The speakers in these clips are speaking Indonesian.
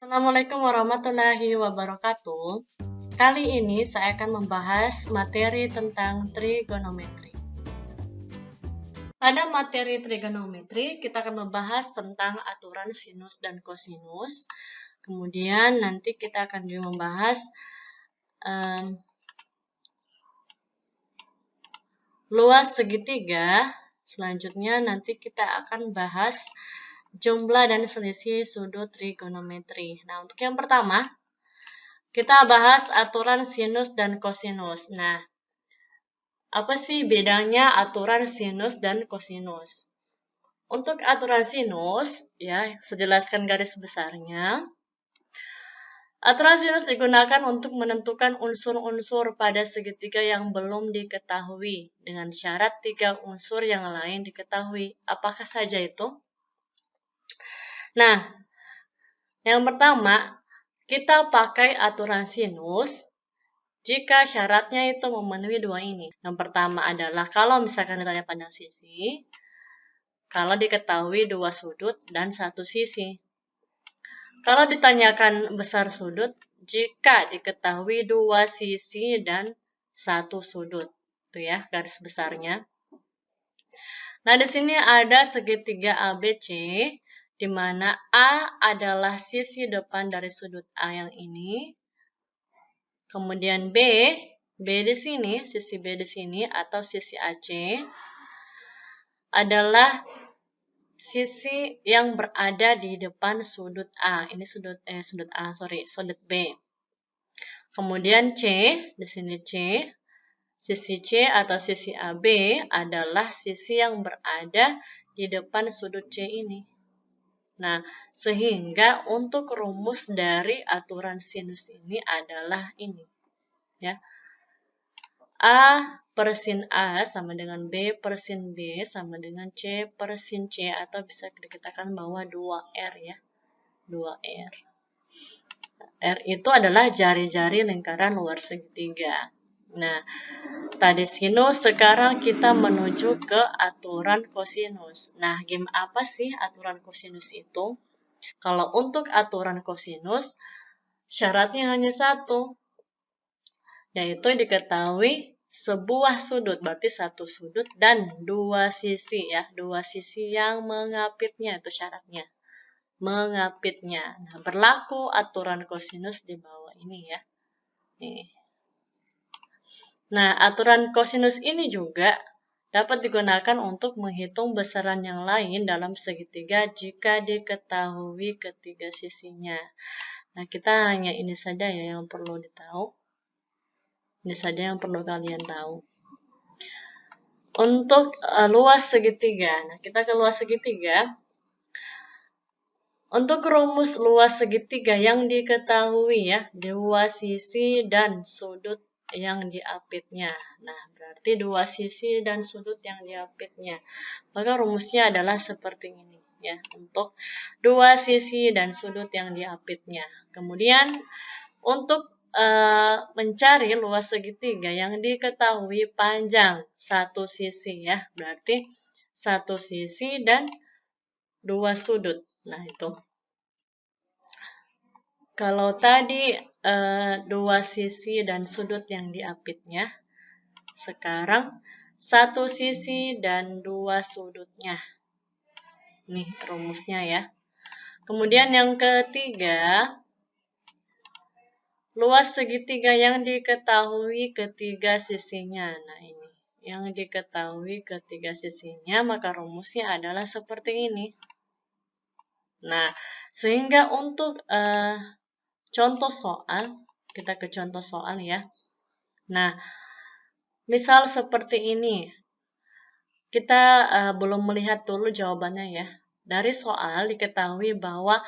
Assalamualaikum warahmatullahi wabarakatuh. Kali ini saya akan membahas materi tentang trigonometri. Pada materi trigonometri, kita akan membahas tentang aturan sinus dan kosinus. Kemudian nanti kita akan juga membahas luas segitiga. Selanjutnya nanti kita akan bahas jumlah dan selisih sudut trigonometri. Nah, untuk yang pertama, kita bahas aturan sinus dan kosinus. Nah, apa sih bedanya aturan sinus dan kosinus? Untuk aturan sinus, ya, sejelaskan garis besarnya. Aturan sinus digunakan untuk menentukan unsur-unsur pada segitiga yang belum diketahui, dengan syarat 3 unsur yang lain diketahui. Apakah saja itu? Nah, yang pertama, kita pakai aturan sinus jika syaratnya itu memenuhi dua ini. Yang pertama adalah kalau misalkan ditanya panjang sisi, kalau diketahui dua sudut dan satu sisi. Kalau ditanyakan besar sudut, jika diketahui dua sisi dan satu sudut. Itu ya garis besarnya. Nah, di sini ada segitiga ABC, di mana A adalah sisi depan dari sudut A yang ini. Kemudian B di sini, sisi B di sini atau sisi AC adalah sisi yang berada di depan sudut A. Ini sudut B. Kemudian C, di sini C, sisi C atau sisi AB adalah sisi yang berada di depan sudut C ini. Nah, sehingga untuk rumus dari aturan sinus ini adalah ini. Ya. A per sin A sama dengan B per sin B sama dengan C per sin C, atau bisa dikatakan bahwa 2R ya. 2R. R itu adalah jari-jari lingkaran luar segitiga. Nah, tadi sinus, sekarang kita menuju ke aturan kosinus. Nah, apa sih aturan kosinus itu? Kalau untuk aturan kosinus, syaratnya hanya satu, yaitu diketahui sebuah sudut, berarti satu sudut dan dua sisi ya, dua sisi yang mengapitnya, itu syaratnya, mengapitnya. Nah, berlaku aturan kosinus di bawah ini ya. Nih. Nah, aturan kosinus ini juga dapat digunakan untuk menghitung besaran yang lain dalam segitiga jika diketahui ketiga sisinya. Nah, kita hanya ini saja ya yang perlu ditahu. Ini saja yang perlu kalian tahu. Untuk luas segitiga, nah kita ke luas segitiga. Untuk rumus luas segitiga yang diketahui ya, dua sisi dan sudut yang diapitnya. Nah, berarti dua sisi dan sudut yang diapitnya. Maka rumusnya adalah seperti ini ya, untuk dua sisi dan sudut yang diapitnya. Kemudian untuk mencari luas segitiga yang diketahui panjang satu sisi ya, berarti satu sisi dan dua sudut. Nah, itu. Kalau tadi dua sisi dan sudut yang diapitnya, sekarang satu sisi dan dua sudutnya. Nih rumusnya ya. Kemudian yang ketiga, luas segitiga yang diketahui ketiga sisinya. Nah, ini yang diketahui ketiga sisinya, maka rumusnya adalah seperti ini. Nah, sehingga untuk contoh soal, kita ke contoh soal ya. Nah, misal seperti ini. Kita belum melihat dulu jawabannya ya. Dari soal diketahui bahwa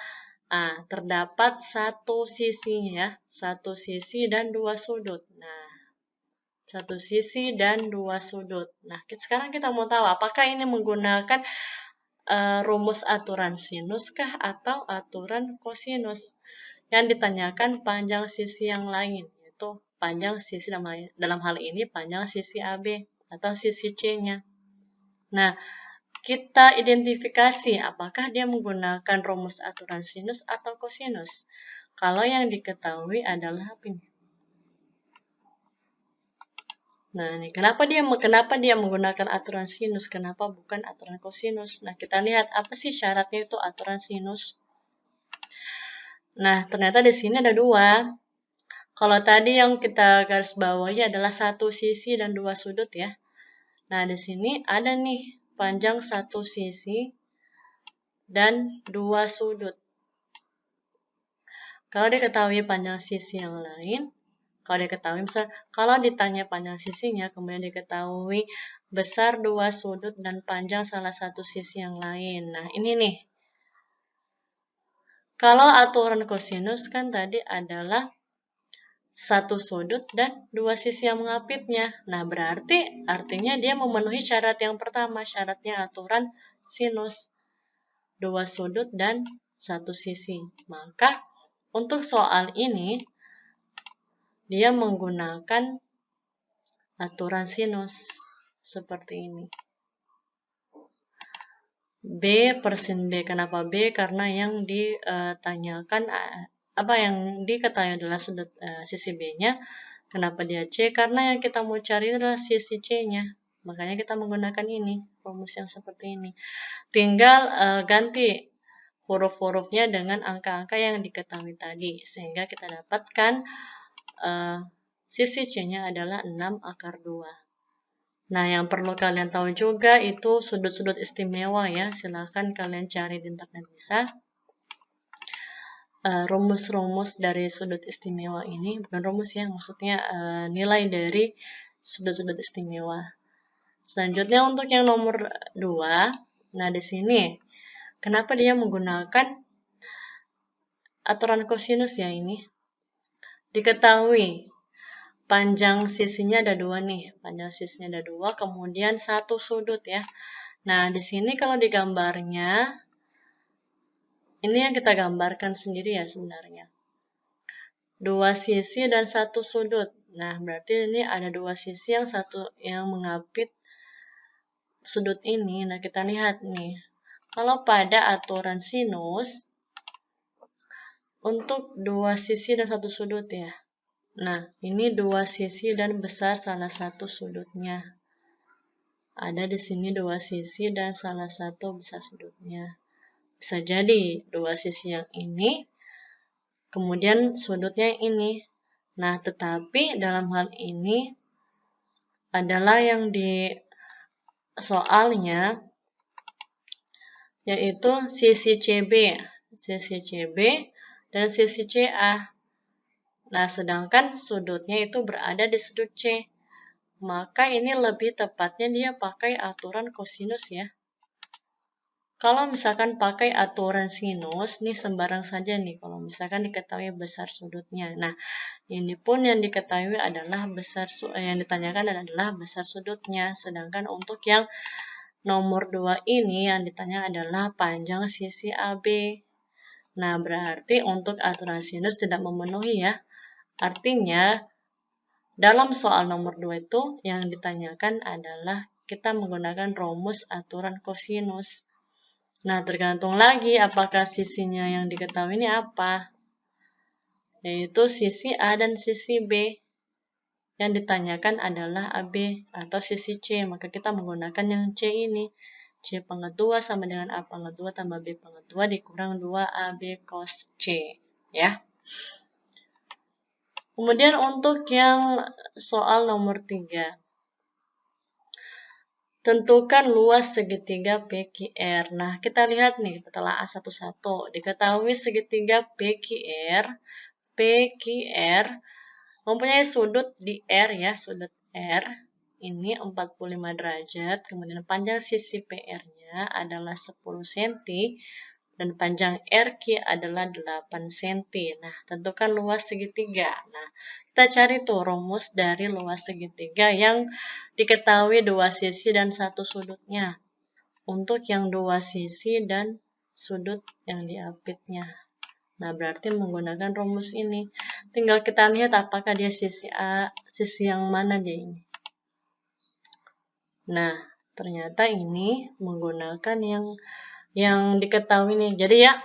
terdapat satu sisi ya, satu sisi dan dua sudut. Nah, satu sisi dan dua sudut. Nah, sekarang kita mau tahu apakah ini menggunakan rumus aturan sinus kah atau aturan kosinus. Yang ditanyakan panjang sisi yang lain, yaitu panjang sisi dalam hal ini panjang sisi AB atau sisi C-nya. Nah, kita identifikasi apakah dia menggunakan rumus aturan sinus atau kosinus. Kalau yang diketahui adalah apa ini? Nah, ini kenapa dia menggunakan aturan sinus, kenapa bukan aturan kosinus? Nah, kita lihat apa sih syaratnya itu aturan sinus. Nah, ternyata di sini ada dua. Kalau tadi yang kita garis bawahi adalah satu sisi dan dua sudut ya. Nah, di sini ada nih panjang satu sisi dan dua sudut. Kalau diketahui panjang sisi yang lain, kalau ditanya panjang sisinya, kemudian diketahui besar dua sudut dan panjang salah satu sisi yang lain. Nah, ini nih. Kalau aturan kosinus kan tadi adalah satu sudut dan dua sisi yang mengapitnya. Nah, berarti artinya dia memenuhi syarat yang pertama, syaratnya aturan sinus. Dua sudut dan satu sisi. Maka untuk soal ini dia menggunakan aturan sinus seperti ini. B per sin B. Kenapa B? Karena yang ditanyakan yang diketahui adalah sudut sisi B-nya. Kenapa dia C? Karena yang kita mau cari adalah sisi C-nya. Makanya kita menggunakan ini, rumus yang seperti ini. Tinggal ganti huruf-hurufnya dengan angka-angka yang diketahui tadi. Sehingga kita dapatkan sisi C-nya adalah 6/2. Nah, yang perlu kalian tahu juga itu sudut-sudut istimewa ya. Silahkan kalian cari di internet bisa. Rumus-rumus dari sudut istimewa ini, bukan rumus ya, maksudnya nilai dari sudut-sudut istimewa. Selanjutnya untuk yang nomor 2, nah di sini, kenapa dia menggunakan aturan kosinus ya ini? Diketahui panjang sisinya ada 2 nih, panjang sisinya ada 2, kemudian satu sudut ya. Nah, di sini kalau di gambarnya, ini yang kita gambarkan sendiri ya sebenarnya. 2 sisi dan satu sudut. Nah, berarti ini ada 2 sisi yang mengapit sudut ini. Nah, kita lihat nih. Kalau pada aturan sinus, untuk 2 sisi dan satu sudut ya. Nah, ini 2 sisi dan besar salah satu sudutnya. Ada di sini 2 sisi dan salah satu besar sudutnya. Bisa jadi 2 sisi yang ini, kemudian sudutnya yang ini. Nah, tetapi dalam hal ini adalah yang di soalnya yaitu sisi CB dan sisi CA. Nah, sedangkan sudutnya itu berada di sudut C. Maka ini lebih tepatnya dia pakai aturan kosinus ya. Kalau misalkan pakai aturan sinus, nih sembarang saja nih. Kalau misalkan diketahui besar sudutnya. Nah, ini pun yang diketahui adalah yang ditanyakan adalah besar sudutnya. Sedangkan untuk yang nomor 2 ini yang ditanya adalah panjang sisi AB. Nah, berarti untuk aturan sinus tidak memenuhi ya. Artinya, dalam soal nomor 2 itu yang ditanyakan adalah kita menggunakan rumus aturan kosinus. Nah, tergantung lagi apakah sisinya yang diketahui ini apa. Yaitu sisi A dan sisi B. Yang ditanyakan adalah AB atau sisi C. Maka kita menggunakan yang C ini. C pangkat 2 sama dengan A pangkat 2 tambah B pangkat 2 dikurang 2AB cos C. Ya. Kemudian untuk yang soal nomor 3. Tentukan luas segitiga PQR. Nah, kita lihat nih, kita telah satu-satu. Diketahui segitiga PQR mempunyai sudut di R ya, sudut R. Ini 45 derajat, kemudian panjang sisi PR-nya adalah 10 cm, dan panjang RQ adalah 8 cm. Nah, tentukan luas segitiga. Nah, kita cari tuh rumus dari luas segitiga yang diketahui 2 sisi dan satu sudutnya. Untuk yang 2 sisi dan sudut yang diapitnya. Nah, berarti menggunakan rumus ini. Tinggal kita lihat apakah dia sisi A, sisi yang mana dia ini. Nah, ternyata ini menggunakan yang diketahui nih. Jadi ya,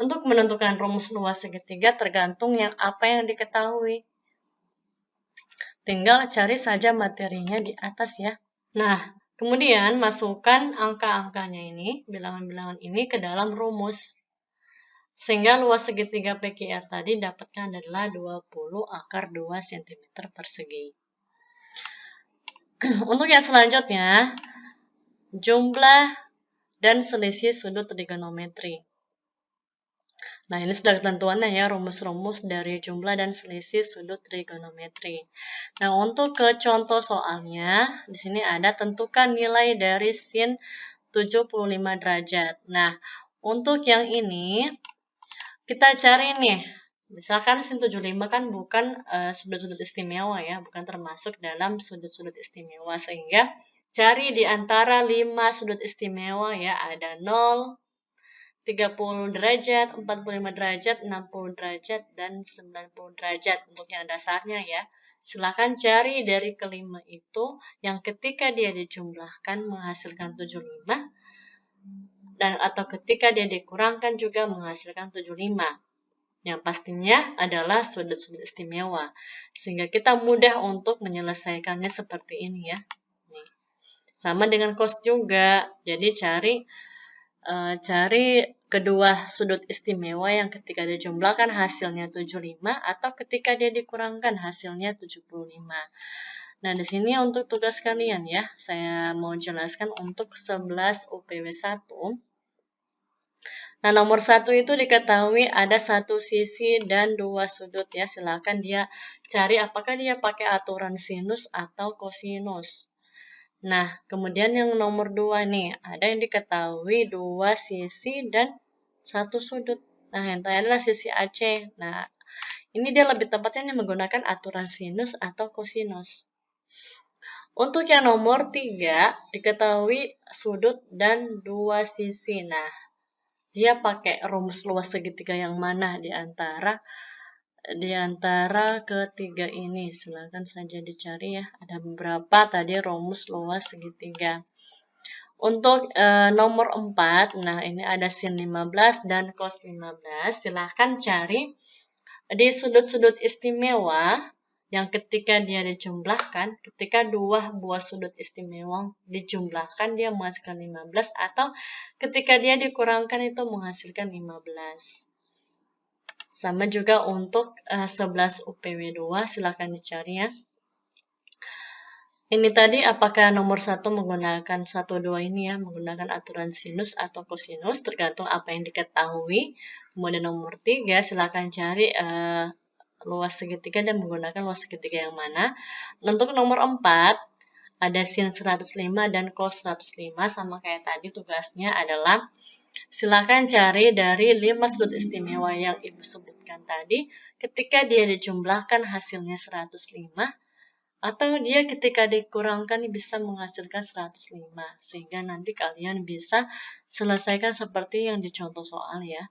untuk menentukan rumus luas segitiga tergantung apa yang diketahui. Tinggal cari saja materinya di atas ya. Nah, kemudian masukkan angka-angkanya ini, bilangan-bilangan ini ke dalam rumus. Sehingga luas segitiga PQR tadi dapatkan adalah 20 akar 2 cm persegi. Untuk yang selanjutnya, jumlah dan selisih sudut trigonometri. Nah, ini sudah ketentuannya ya, rumus-rumus dari jumlah dan selisih sudut trigonometri. Nah, untuk ke contoh soalnya, di sini ada tentukan nilai dari sin 75 derajat. Nah, untuk yang ini, kita cari nih. Misalkan sin 75 kan bukan sudut-sudut istimewa ya, bukan termasuk dalam sudut-sudut istimewa. Sehingga cari di antara 5 sudut istimewa ya, ada 0, 30 derajat, 45 derajat, 60 derajat, dan 90 derajat untuk yang dasarnya ya. Silakan cari dari kelima itu yang ketika dia dijumlahkan menghasilkan 75 dan atau ketika dia dikurangkan juga menghasilkan 75. Yang pastinya adalah sudut-sudut istimewa. Sehingga kita mudah untuk menyelesaikannya seperti ini ya. Nih. Sama dengan cos juga. Jadi cari kedua sudut istimewa yang ketika dijumlahkan hasilnya 75 atau ketika dia dikurangkan hasilnya 75. Nah, di sini untuk tugas kalian ya, saya mau jelaskan untuk 11 UPW 1. Nah, nomor 1 itu diketahui ada satu sisi dan dua sudut ya. Silakan dia cari apakah dia pakai aturan sinus atau kosinus. Nah, kemudian yang nomor 2 nih, ada yang diketahui dua sisi dan satu sudut. Nah, yang tadi adalah sisi AC. Nah, ini dia lebih tepatnya menggunakan aturan sinus atau kosinus. Untuk yang nomor 3, diketahui sudut dan dua sisi. Nah, dia pakai rumus luas segitiga yang mana di antara ketiga ini. Silakan saja dicari ya. Ada beberapa tadi rumus luas segitiga. Untuk nomor 4, nah ini ada sin 15 dan cos 15. Silahkan cari di sudut-sudut istimewa yang ketika dia dijumlahkan, ketika dua buah sudut istimewa dijumlahkan dia menghasilkan 15 atau ketika dia dikurangkan itu menghasilkan 15. Sama juga untuk 11 UPW 2, silahkan dicari ya. Ini tadi apakah nomor 1 menggunakan 1, 2 ini ya, menggunakan aturan sinus atau kosinus, tergantung apa yang diketahui. Kemudian nomor 3, silahkan cari luas segitiga dan menggunakan luas segitiga yang mana. Untuk nomor 4, ada sin 105 dan cos 105, sama kayak tadi tugasnya adalah silakan cari dari 5 sudut istimewa yang Ibu sebutkan tadi, ketika dia dijumlahkan hasilnya 105, atau dia ketika dikurangkan bisa menghasilkan 105, sehingga nanti kalian bisa selesaikan seperti yang dicontoh soal ya.